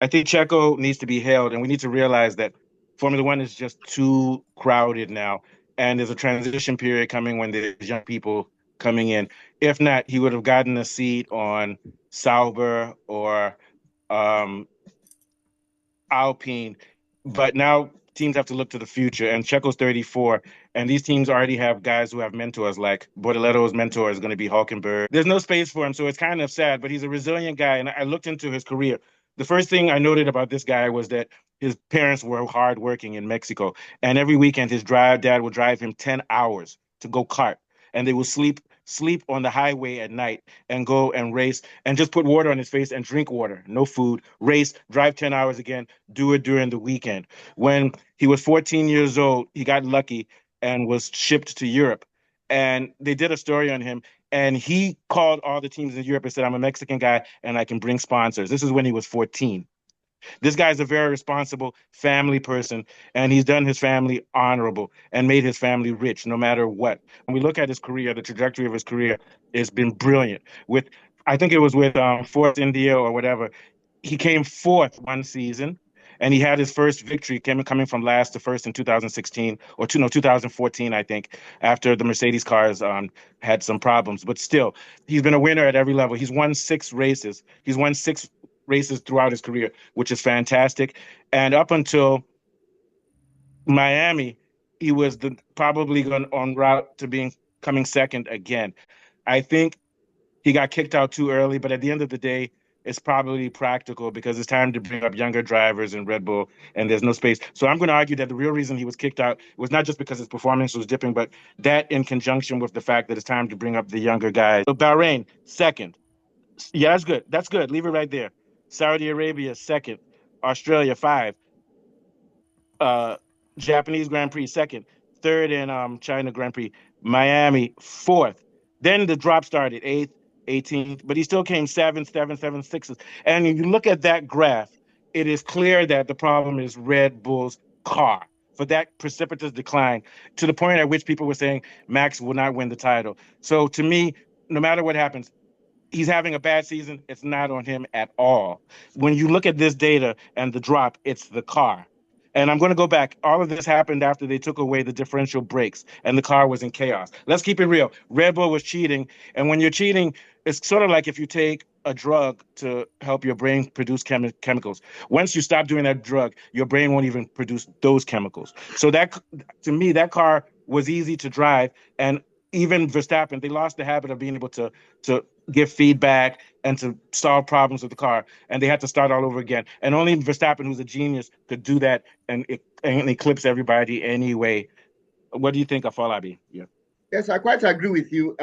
I think Checo needs to be hailed, and we need to realize that Formula One is just too crowded now, and there's a transition period coming when there's young people coming in. If not, he would have gotten a seat on Sauber or um, Alpine. But now teams have to look to the future, and Checo's 34, and these teams already have guys who have mentors, like Bortoletto's mentor is going to be Hulkenberg. There's no space for him, so it's kind of sad, but he's a resilient guy, and I looked into his career. The first thing I noted about this guy was that his parents were hardworking in Mexico, and every weekend his dad would drive him 10 hours to go kart, and they would sleep on the highway at night and go and race and just put water on his face and drink water, no food, race, drive 10 hours again, do it during the weekend. When he was 14 years old, he got lucky and was shipped to Europe. And they did a story on him. And he called all the teams in Europe and said, I'm a Mexican guy and I can bring sponsors. This is when he was 14. This guy's a very responsible family person, and he's done his family honorable and made his family rich no matter what. When we look at his career, the trajectory of his career has been brilliant. With, I think it was with Force India or whatever, he came fourth one season, and he had his first victory coming from last to first in 2016 or no 2014, I think, after the Mercedes cars had some problems. But still, he's been a winner at every level. He's won six races. He's won six races throughout his career, which is fantastic. And up until Miami, he was probably going on route to being coming second again. I think he got kicked out too early, but at the end of the day, it's probably practical because it's time to bring up younger drivers in Red Bull, and there's no space. So I'm going to argue that the real reason he was kicked out was not just because his performance was dipping, but that in conjunction with the fact that it's time to bring up the younger guys. So Bahrain, second. Yeah, that's good. That's good. Leave it right there. Saudi Arabia, second. Australia, five. uh Japanese Grand Prix second, third in China Grand Prix, Miami fourth. Then the drop started eighth, 18th, but he still came seventh, seventh, seventh, sixth. And if you look at that graph, it is clear that the problem is Red Bull's car for that precipitous decline to the point at which people were saying Max will not win the title. So to me, no matter what happens, he's having a bad season. It's not on him at all. When you look at this data and the drop, it's the car. And I'm going to go back. All of this happened after they took away the differential brakes and the car was in chaos. Let's keep it real. Red Bull was cheating. And when you're cheating, it's sort of like if you take a drug to help your brain produce chemicals. Once you stop doing that drug, your brain won't even produce those chemicals. So that, to me, that car was easy to drive. And even Verstappen, they lost the habit of being able to give feedback and to solve problems with the car, and they had to start all over again. And only Verstappen, who's a genius, could do that and eclipse everybody anyway. What do you think of Falabi? Yeah. Yes, I quite agree with you.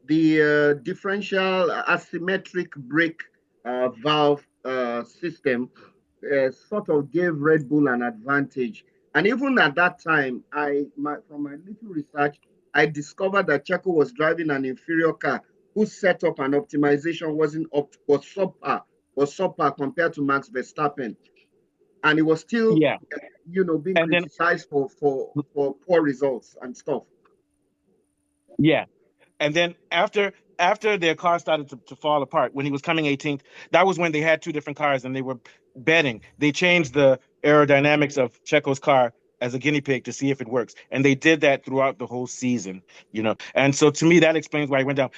The differential asymmetric brake valve system sort of gave Red Bull an advantage. And even at that time, from my little research, I discovered that Checo was driving an inferior car whose setup and optimization wasn't up was subpar compared to Max Verstappen, and it was still, Yeah. being And then, criticized for poor results and stuff. yeah. And then after their car started to fall apart, when he was coming 18th, that was when they had two different cars and they were betting. They changed the aerodynamics of Checo's car as a guinea pig to see if it works. And they did that throughout the whole season. And so to me, that explains why he went down.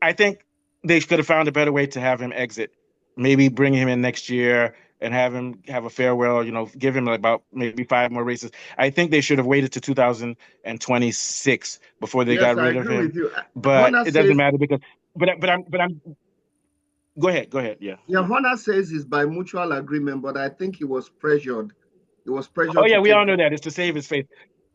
I think they could have found a better way to have him exit. Maybe bring him in next year and have him have a farewell, give him about maybe five more races. I think they should have waited to 2026 before they Yes, got I rid of agree him. with you. But Horner it doesn't says, matter because but I'm go ahead. Yeah. yeah, Horner says it's by mutual agreement, but I think he was pressured. He was Oh pressured to yeah, we take all know that. It's to save his face.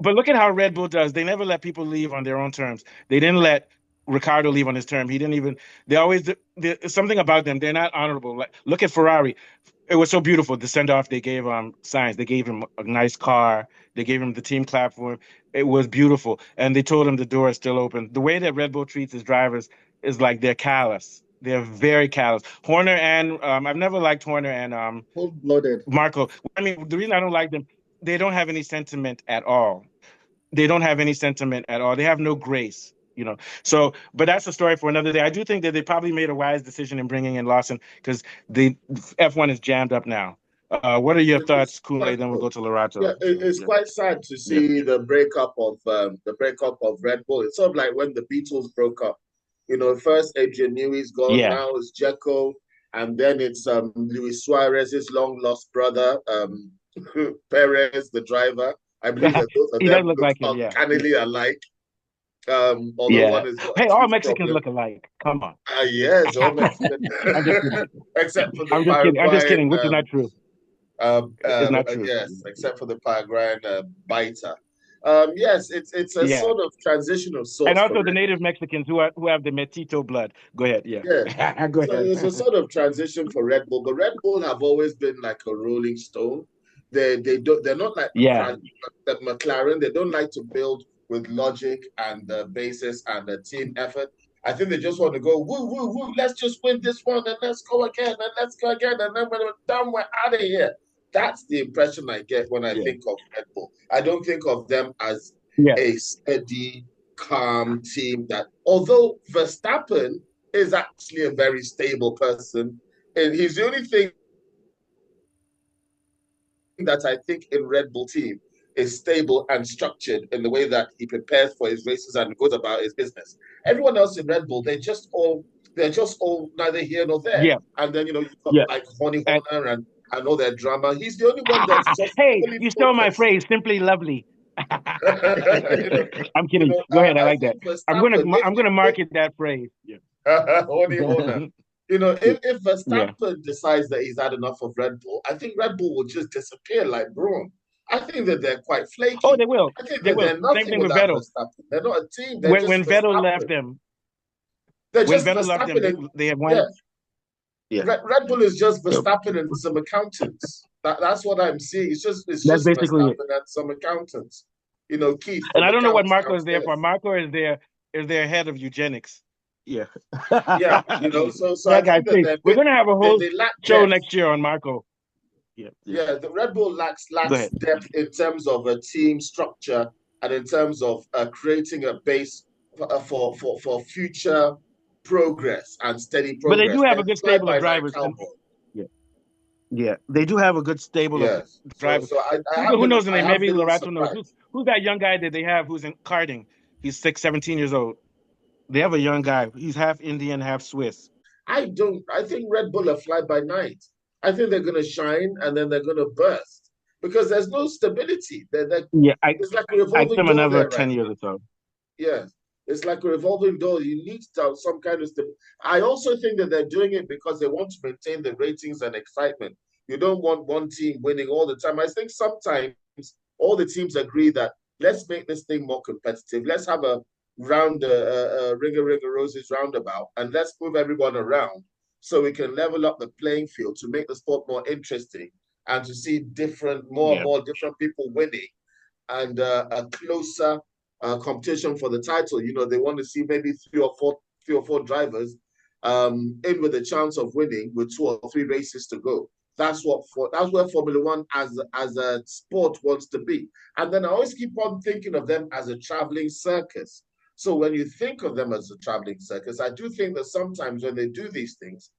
But look at how Red Bull does. They never let people leave on their own terms. They didn't let Ricardo leave on his term. He didn't even. They always. There's something about them. They're not honorable. Like look at Ferrari. It was so beautiful. The send off they gave Sainz. They gave him a nice car. They gave him the team clap for him. It was beautiful. And they told him the door is still open. The way that Red Bull treats his drivers is like they're callous. They're very callous. Horner and I've never liked Horner and cold-blooded. Marco. I mean, the reason I don't like them, they don't have any sentiment at all. They don't have any sentiment at all. They have no grace. So, but that's a story for another day. I do think that they probably made a wise decision in bringing in Lawson because the F1 is jammed up now. What are your It's thoughts, Kool-Aid? quite Then we'll cool. go to Lorato. Yeah, it's Yeah, quite sad to yeah, see the breakup of Red Bull. It's sort of like when the Beatles broke up. First Adrian Newey's gone, yeah. now it's Checho, and then it's Luis Suarez's long lost brother, Perez, the driver. I believe that both of He does them look look like him. Yeah, uncannily alike. Although yeah. one has got a Hey, all tooth Mexicans problem. look alike. Come on. Yes, all Mexican, I'm just kidding. except for the I'm just kidding. I'm just Paraguayan kidding, which is not true. It's not true. yes, except for the Paraguayan biter. Yes, it's a Yeah. sort of transition of And sorts for also the Red native Bull. Mexicans who have the mestizo blood. Go ahead. Yeah. Yeah. Go So ahead. it's a sort of transition for Red Bull, but Red Bull have always been like a rolling stone. They're not like Yeah. the McLaren. They don't like to build with logic and basis and a team effort. I think they just want to go woo woo woo. Let's just win this one and let's go again and let's go again and then when we're done, we're out of here. That's the impression I get when I Yeah. think of Red Bull. I don't think of them as Yeah. a steady, calm team that, although Verstappen is actually a very stable person, and he's the only thing that I think in Red Bull team is stable and structured in the way that he prepares for his races and goes about his business. Everyone else in Red Bull, they're just all neither here nor there. Yeah. And then you've got Yeah. like Honey And Horner and all their drama. He's the only one that's just hey, fully you stole my focused. phrase, simply lovely. you know, I'm kidding. Go ahead. I I like that. think Verstappen, I'm gonna market that phrase. Yeah. Honey Horner. If Yeah. Verstappen decides that he's had enough of Red Bull, I think Red Bull will just disappear like Braun. I think that they're quite Oh, flaky. they will. I think They that will. they're Same nothing thing with without Vettel. Verstappen. They're not a team. They're just When Vettel left Verstappen. them, They're when just Vettel left them, Verstappen. And, they have yeah, won. Yeah. Red Bull is just Yep. Verstappen and some accountants. That's what I'm seeing. It's That's just basically it. Verstappen and some accountants. Keith And from I don't know what accounts Marco is there for. downstairs. Marco is their head of eugenics. Yeah. Yeah, so I That guy's think that safe. We're gonna have a whole they lack show depth. next year on Marco. Yeah. Yeah. Yeah, the Red Bull lacks Go lacks ahead. depth in terms of a team structure and in terms of creating a base for future progress and steady But they do progress. have a They're good fly stable of by night drivers, and cowboy. yeah, yeah, they do have a good stable of Yes. So drivers. so I have Who been knows the I name? have Maybe been Lorato knows. surprised. Who's that young guy that they have who's in karting? He's 17 years old. They have a young guy. He's half Indian, half Swiss. I think Red Bull are fly by night. I think they're gonna shine and then they're gonna burst because there's no stability. Yeah, It's like a I give revolving him door another there right 10 years now. or so. Yeah, it's like a revolving door. You need to have some kind of stability. I also think that they're doing it because they want to maintain the ratings and excitement. You don't want one team winning all the time. I think sometimes all the teams agree that let's make this thing more competitive. Let's have a ring a roses roundabout, and let's move everyone around so we can level up the playing field to make the sport more interesting and to see more and Yeah, more different people winning and a closer competition for the title. They want to see maybe three or four drivers in with a chance of winning with 2 or 3 races to go. That's where Formula One as a sport wants to be. And then I always keep on thinking of them as a traveling circus. So when you think of them as a traveling circus, I do think that sometimes when they do these things,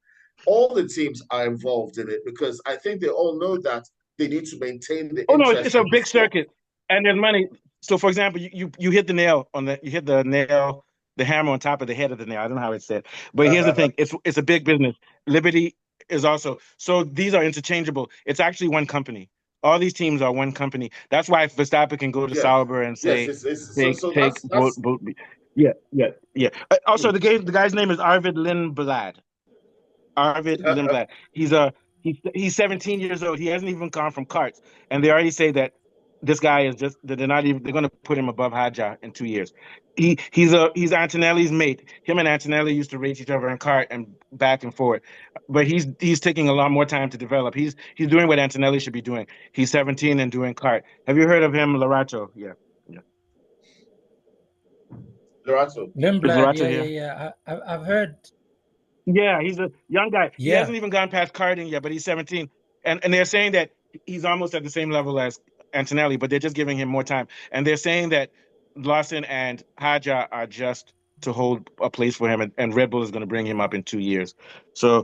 all the teams are involved in it because I think they all know that they need to maintain the oh no, it's interest a in the big sport. circuit, and there's money. So, for example, you hit the nail on the you hit the nail, the hammer on top of the head of the nail. I don't know how it's said, but here's the thing: it's a big business. Liberty is also so these are interchangeable. It's actually one company. All these teams are one company. That's why Verstappen can go to Yes, Sauber and yes. say, It's so take vote. Yeah, yeah, yeah. Also, the guy's name is Arvid Lindblad. Arvid Lindblad. He's 17 years old. He hasn't even gone from karts, and they already say that this guy is just that they're going to put him above Hadja in 2 years. He's Antonelli's mate. Him and Antonelli used to race each other in kart and back and forth, but he's taking a lot more time to develop. He's doing what Antonelli should be doing. He's 17 and doing kart. Have you heard of him, Lorato? Yeah, yeah. Lorato. Is Limblad, Lorato yeah, yeah, here? yeah. I've heard. Yeah, he's a young guy. He Yeah, hasn't even gone past karting yet, but he's 17. And they're saying that he's almost at the same level as Antonelli, but they're just giving him more time. And they're saying that Lawson and Haja are just to hold a place for him, and Red Bull is going to bring him up in 2 years. So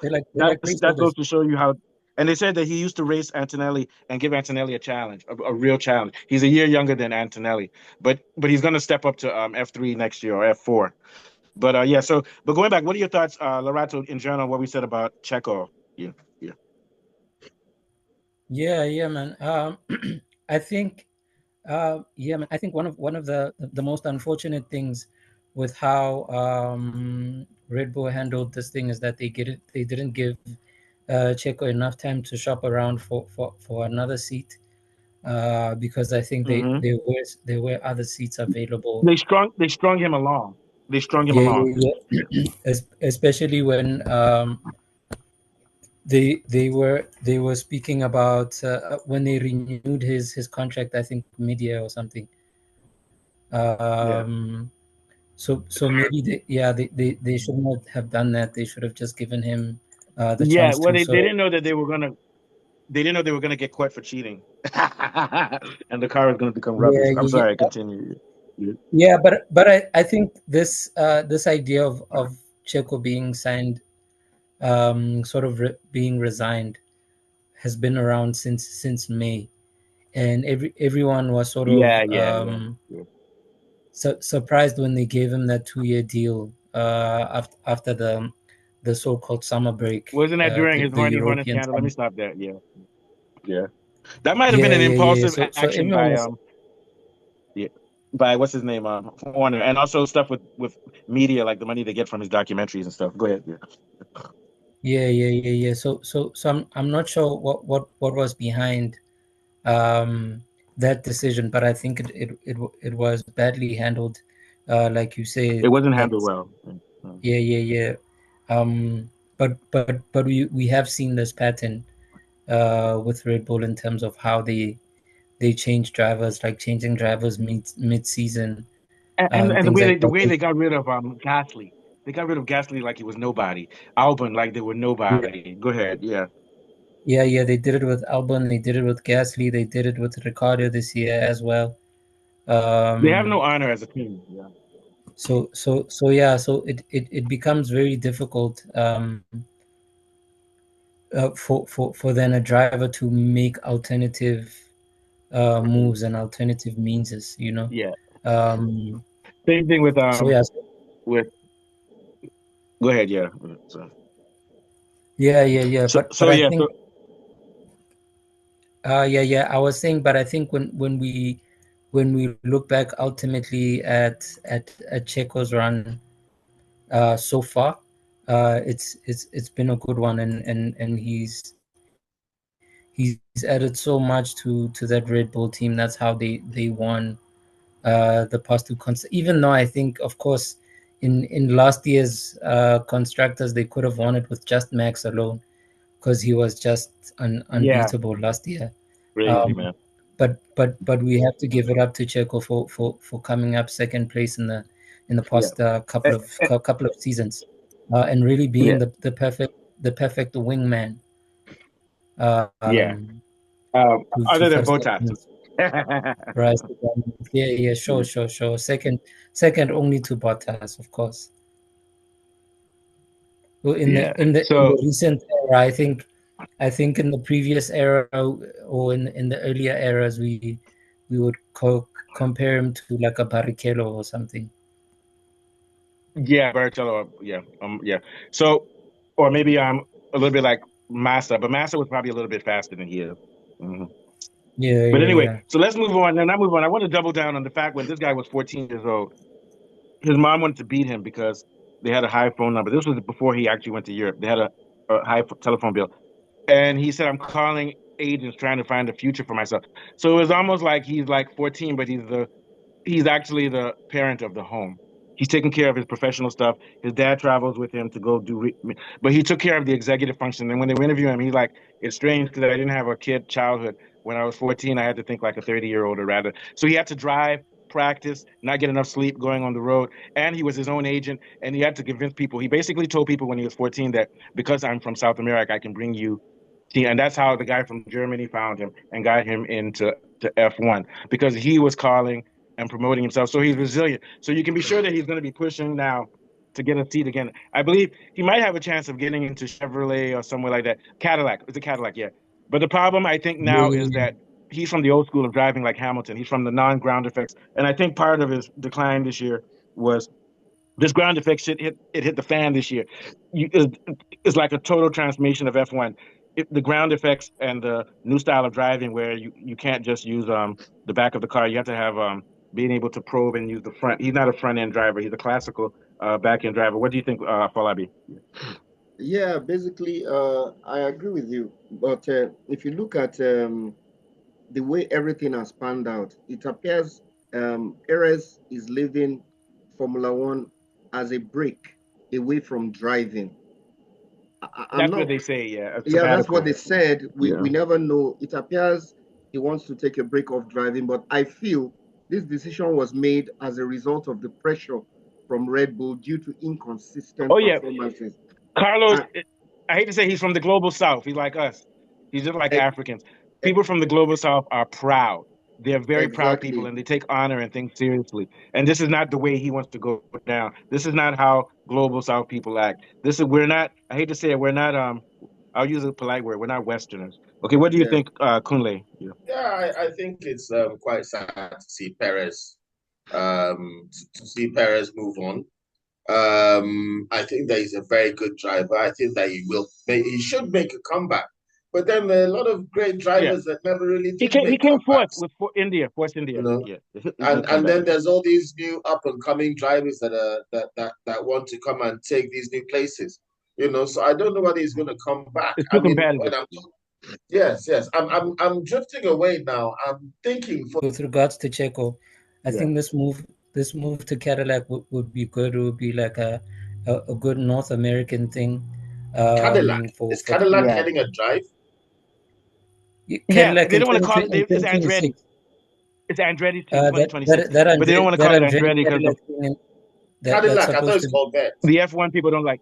they like that goes placeholders. to show you how. And they said that he used to race Antonelli and give Antonelli a challenge, a real challenge. He's a year younger than Antonelli, but he's going to step up to F3 next year or F4. But yeah, so but going back, what are your thoughts, Lorato, in general, what we said about Checo? Yeah, yeah. Yeah, yeah, man. I think, yeah, man. I think one of the most unfortunate things with how Red Bull handled this thing is that they didn't give Checo enough time to shop around for another seat, because I think Hmm. there were other seats available. They strung him along. They strung him Yeah, along. yeah, yeah. Especially when they were speaking about when they renewed his contract, I think mid-year or something. Yeah. So maybe they should not have done that. They should have just given him the Yeah, chance well, to. they So didn't know that they didn't know they were gonna get caught for cheating, and the car was gonna become rubbish. yeah, I'm yeah, sorry, yeah. continue. Yeah. Yeah, but I think this idea of Checo being signed, sort of being resigned, has been around since May, and everyone was sort of Yeah, yeah, yeah, yeah. surprised when they gave him that 2-year deal after the so-called summer break, Wasn't that during his the horny hornet European scandal? Let me summer. stop there. Yeah, yeah. That might have been Yeah, an yeah, yeah, yeah. impulsive So action everyone by was. yeah, by what's his name, Horner, and also stuff with media, like the money they get from his documentaries and stuff. Go ahead. Yeah. Yeah, yeah, yeah, yeah. So I'm not sure what was behind that decision, but I think it was badly handled, like you It said. wasn't That handled well. Mm. Yeah, yeah, yeah. But we have seen this pattern with Red Bull in terms of how they change drivers, like changing drivers mid season, and And things like the that. way they got rid of Gasly, they got rid of Gasly like he was nobody. Albon like they were Yeah, nobody. Go ahead. Yeah. yeah, yeah. They did it with Albon. They did it with Gasly. They did it with Ricardo this year as well. They have no Um, honor as a team. Yeah. so yeah. So it becomes very difficult, for then a driver to make alternative moves and alternative means. Yeah. Um, Same thing so yeah, with go ahead. Yeah. yeah, yeah, yeah. But So I yeah. think, So yeah, yeah. I was saying, but I think when we look back ultimately at Checo's run so far, it's been a good one, and he's added so much to that Red Bull team. That's how they won the past two even though I think, of course, in last year's constructors, they could have won it with just Max alone, because he was just yeah, unbeatable last year. crazy um, man. but we have to give it up to Checo for coming up second place in the Yeah. past Eh, eh, couple of seasons, and really being yeah. the perfect wingman, Yeah. um, to Other than Botas. Verstappen's rise to dominance. Yeah, yeah, sure, sure, sure. Second only to Bottas, of course. Well, in the Yeah. in the in So the recent era, I think in the previous era, or in the earlier eras, we would compare him to like a Barrichello or something. yeah, Barrichello. Yeah. Yeah. So or maybe a little bit like Massa, but Massa was probably a little bit faster than he is. Mhm. Yeah, But yeah, anyway, yeah, so let's move on. And I move on. I want to double down on the fact when this guy was 14 years old, his mom wanted to beat him because they had a high phone number. This was before he actually went to Europe. They had a high telephone bill. And he said, I'm calling agents trying to find a future for myself. So it was almost like he's like 14, but he's actually the parent of the home. He's taking care of his professional stuff. His dad travels with him to go but he took care of the executive function. And when they interview him, he's like, it's strange because I didn't have a kid childhood. When I was 14, I had to think like a 30-year-old or rather. So he had to drive, practice, not get enough sleep going on the road. And he was his own agent. And he had to convince people. He basically told people when he was 14 that because I'm from South America, I can bring you. And that's how the guy from Germany found him and got him into to F1 because he was calling and promoting himself. So he's resilient. So you can be sure that he's going to be pushing now to get a seat again. I believe he might have a chance of getting into Chevrolet or somewhere like that. Cadillac. It's a Cadillac, yeah. But the problem I think Yeah, now yeah, is yeah. that he's from the old school of driving like Hamilton. He's from the non-ground effects. And I think part of his decline this year was this ground effect shit hit the fan this year. It's like a total transformation of F1. The ground effects and the new style of driving where you can't just use the back of the car. You have to have being able to probe and use the front. He's not a front end driver. He's a classical back end driver. What do you think, Falabi? Yeah, basically, I agree with you. But if you look at the way everything has panned out, it appears Perez is leaving Formula One as a break away from driving. I'm That's what not. they say. Yeah, a Yeah, that's what they sabbatical. said. Yeah, We never know. It appears he wants to take a break off driving, but I feel this decision was made as a result of the pressure from Red Bull due to oh inconsistent yeah, performances. Carlos. And, I hate to say he's from the global south. He's like us. He's just like e- Africans. People from the global south are proud. They're very proud people exactly. and they take honor and things seriously. And this is not the way he wants to go down. This is not how global south people act. This is we're not, I hate to say it, we're not I'll use a polite word, we're not Westerners. Okay, what do you Yeah. think, Kunle? Yeah. Yeah, I think it's quite sad to see to see Perez move on. I think that he's a very good driver. I think that he should make a comeback. But then there are a lot of great Yeah. drivers that never really He did came make fourth comebacks, with India, Force you India. know. Yeah. He's gonna come And back. then there's all these new up and coming drivers that want to come and take these new places, you know. So I don't know whether he's going to come back. It's I too mean, competitive. yes, I'm drifting away now. I'm thinking for With regards to Checo, I Yeah. think this move to Cadillac would be good. It would be like a good North American thing. Cadillac. Is For Cadillac Yeah. getting a drive? Yeah. Cadillac They in don't want to call it 2020, it's Andretti. 2026. It's Andretti's team, That 2026. But they don't want to That call it Andretti Andretti because Cadillac thing, that's Cadillac. I thought supposed it's to be, Corvette. the F1 people don't like.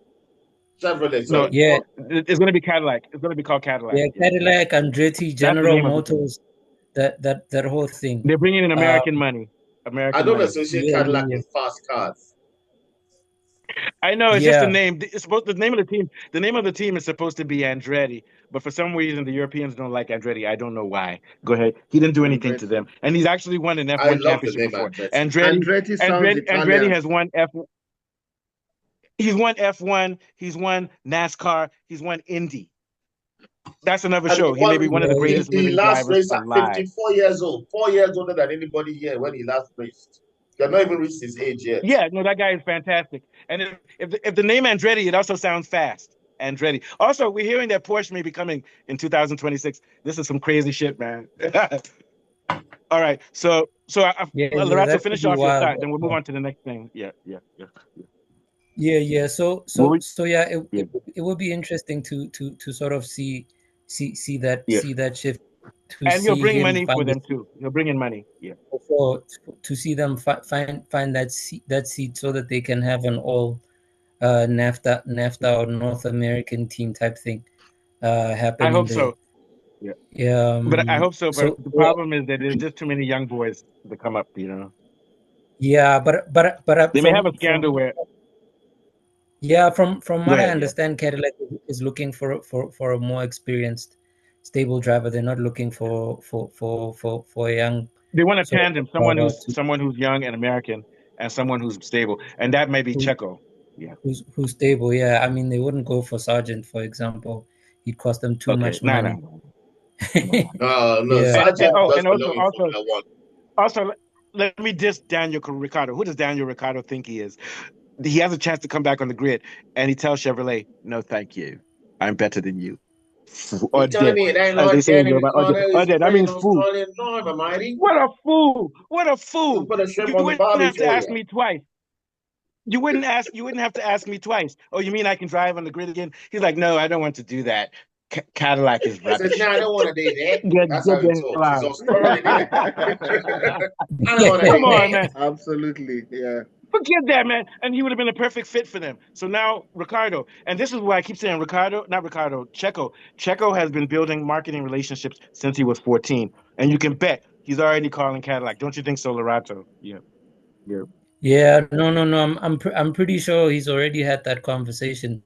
Chevrolet, No, sorry. yeah, it's going to be Cadillac. It's going to be called Cadillac. yeah, Yeah, Cadillac, Andretti, that's the General name of the team. Motors, that whole thing. They're bringing in Um, American money. I American don't money. associate yeah, Cadillac yeah, with fast cars. I know it's just the yeah, name. It's supposed the name of the team. The name of the team is supposed to be Andretti, but for some reason the Europeans don't like Andretti. I don't know why. Go ahead. He didn't do anything to Andretti. them, and he's actually won an I F1 love the championship name before. Andretti. Andretti Italian. has won F. He's won F1. He's won NASCAR. He's won Indy. That's another And show. He may be one of yeah, the yeah. greatest he living last drivers raced at alive. 54 years old, 4 years older than anybody here when he last raced. They're not even reached his age yet. Yeah, no, that guy is fantastic. And if the name Andretti, it also sounds fast. Andretti. Also, we're hearing that Porsche may be coming in 2026. This is some crazy shit, man. All right, Yeah, yeah, Lorenzo, that could finish be off your wild. thought, then we'll move on to the next thing. Yeah, yeah. What we, Yeah, yeah, it would be interesting to sort of yeah. see that shift, to And he'll see bring him money for find them too. He'll bring in money. Yeah. for to see them find that seat so that they can have an all NAFTA or North American team type thing I happening hope there. so. Yeah. Yeah. But I hope so. But So the yeah, problem is that there's just too many young boys to come up, you know. yeah, They may have a scandal where yeah, from go what I ahead, yeah. understand, Cadillac is looking for a more experienced, stable driver. They're not looking for a young They want a sort tandem, of someone who's young and American and someone who's stable. And that may be who, Checo. Yeah. who's stable. Yeah, I mean they wouldn't go for Sargent, for example. He'd cost them too Okay. much No, money. no, no. No, Yeah, Sargent Oh, and does belong in Formula One. also, let me diss Daniel Ricciardo. Who does Daniel Ricciardo think he is? He has a chance to come back on the grid, and he tells Chevrolet, "No, thank you. I'm better than you." Or You telling dead, me it ain't as they like say in Danny Yoruba. Ricciardo Or is the dead. I great mean, fool. Australian driver, mighty? What a fool! What a He'll fool! put a You shrimp on the wouldn't barbie have to for ask you. me twice. You wouldn't ask. You wouldn't have to ask me twice. Oh, you mean I can drive on the grid again? He's like, no, I don't want to do that. Cadillac is He says, no, rubbish. I don't want to do that. That's Get how he the hell talks. He's out. Australian, isn't it? I don't want to Come do on, that. man. Absolutely. Yeah. Forget that, man. And he would have been a perfect fit for them. So now Ricardo, and this is why I keep saying Ricardo, not Ricardo, Checo. Checo has been building marketing relationships since he was 14. And you can bet he's already calling Cadillac. Don't you think so, Lorato? Yeah. Yeah. Yeah, no. I'm pretty sure he's already had that conversation.